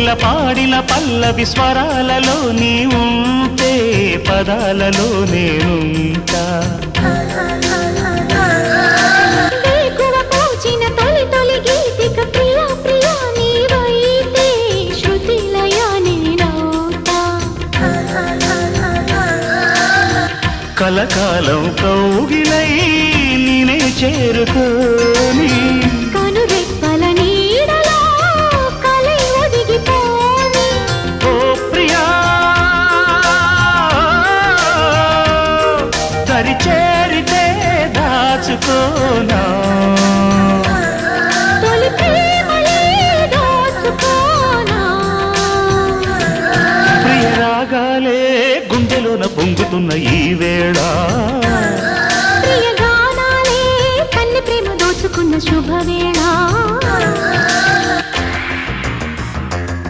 కోకిల పాడిన పల్లవి స్వరాలలో నీ ఉంటే పదాలలో నేనుంటా వేకువ పూచిన తొలి తొలి గీతిక ప్రియా ప్రియా నీవైతే శృతిలయ నేనవుతా కలకాలం కౌగిలై నేనే చేరుకోని కనురెప్పల నీడలో కలై ఒదిగిపోని ఓ ప్రియా దరి చేరితే దాచుకోనా తొలి ప్రేమలే దోచుకోనా ప్రియ రాగాలే గుండెలోన పొంగుతున్న ఈ వేళ ప్రియ గానాలే కన్నె ప్రేమ దోచుకున్న శుభవేళ